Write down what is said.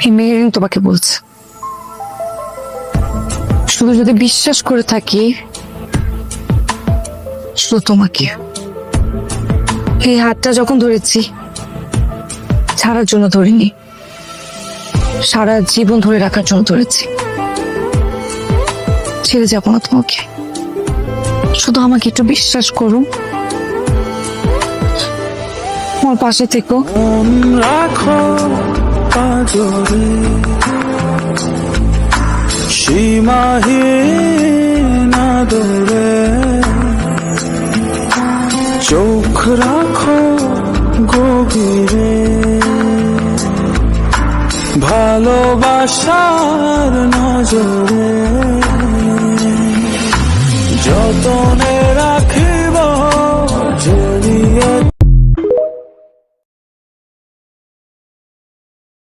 এই মেহেরিন তোমাকে বলছে, শুধু যদি বিশ্বাস করে থাকি শুধু তোমাকে। এই হাতটা যখন ধরেছি ছাড়ার জন্য ধরিনি, সারা জীবন ধরে রাখার জন্য ধরেছি। ছেড়ে যাবো না তোমাকে, শুধু আমাকে একটু বিশ্বাস করো, আমার পাশে থেকো। রাখো পাজরে সীমাহীন আদরে, চোখ রাখো গভীরে ভালোবাসার নজরে, যতনে